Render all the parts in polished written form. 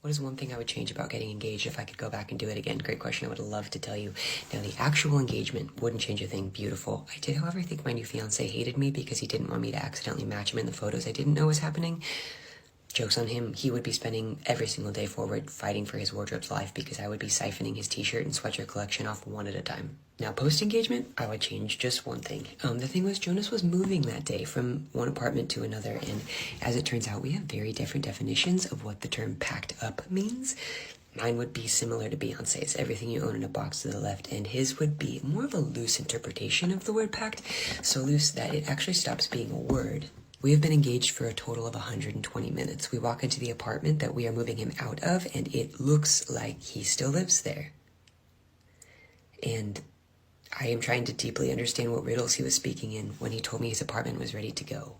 What is one thing I would change about getting engaged if I could go back and do it again? Great question. I would love to tell you. Now, the actual engagement wouldn't change a thing. Beautiful. I did, however, think my new fiance hated me because he didn't want me to accidentally match him in the photos I didn't know was happening. Joke's on him. He would be spending every single day forward fighting for his wardrobe's life because I would be siphoning his t-shirt and sweatshirt collection off one at a time. Now, post-engagement, I would change just one thing. The thing was, Jonas was moving that day from one apartment to another, and as it turns out, we have very different definitions of what the term packed up means. Mine would be similar to Beyonce's, everything you own in a box to the left, and his would be more of a loose interpretation of the word packed, so loose that it actually stops being a word. We have been engaged for a total of 120 minutes. We walk into the apartment that we are moving him out of, and it looks like he still lives there. And I am trying to deeply understand what riddles he was speaking in when he told me his apartment was ready to go.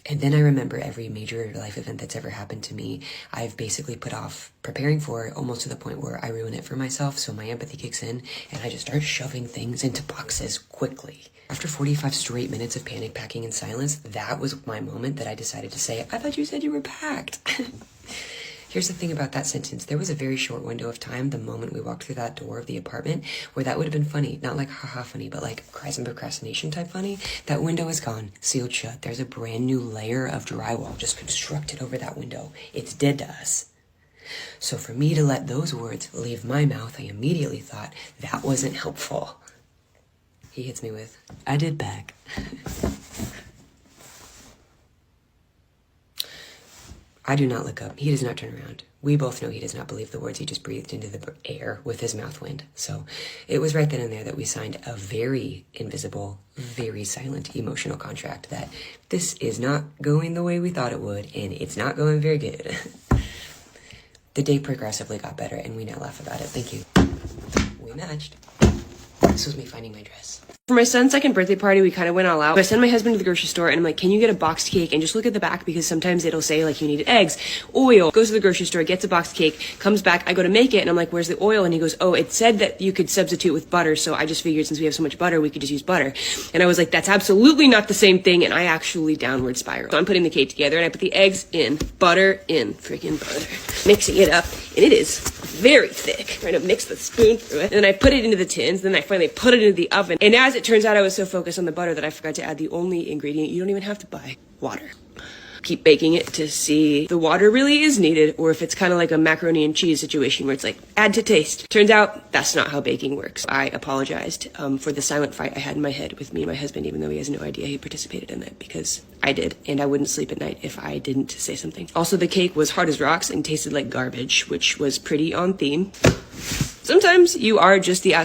And then I remember every major life event that's ever happened to me, I've basically put off preparing for it almost to the point where I ruin it for myself, so my empathy kicks in, and I just start shoving things into boxes quickly. After 45 straight minutes of panic packing in silence, that was my moment that I decided to say, I thought you said you were packed. Here's the thing about that sentence. There was a very short window of time, the moment we walked through that door of the apartment, where that would have been funny. Not like haha funny, but like cries and procrastination type funny. That window is gone, sealed shut. There's a brand new layer of drywall just constructed over that window. It's dead to us. So for me to let those words leave my mouth, I immediately thought that wasn't helpful. He hits me with, I did back. I do not look up. He does not turn around. We both know he does not believe the words he just breathed into the air with his mouth wind. So it was right then and there that we signed a very invisible, very silent emotional contract that this is not going the way we thought it would, and it's not going very good. The day progressively got better, and we now laugh about it. Thank you. We matched. This was me finding my dress. For my son's second birthday party, we kind of went all out. I sent my husband to the grocery store and I'm like, can you get a boxed cake? And just look at the back because sometimes it'll say like you need eggs, oil. Goes to the grocery store, gets a boxed cake, comes back. I go to make it and I'm like, where's the oil? And he goes, oh, it said that you could substitute with butter. So I just figured since we have so much butter, we could just use butter. And I was like, that's absolutely not the same thing. And I actually downward spiral. So I'm putting the cake together and I put the eggs in, butter in, freaking butter. Mixing it up. And it is very thick. Trying to mix the spoon through it. And then I put it into the tins. Then I finally put it into the oven. And as it turns out, I was so focused on the butter that I forgot to add the only ingredient you don't even have to buy, water. Keep baking it to see if the water really is needed or if it's kind of like a macaroni and cheese situation where it's like, add to taste. Turns out that's not how baking works. I apologized for the silent fight I had in my head with me and my husband, even though he has no idea he participated in it, because I did, and I wouldn't sleep at night if I didn't say something. Also, the cake was hard as rocks and tasted like garbage, which was pretty on theme. Sometimes you are just the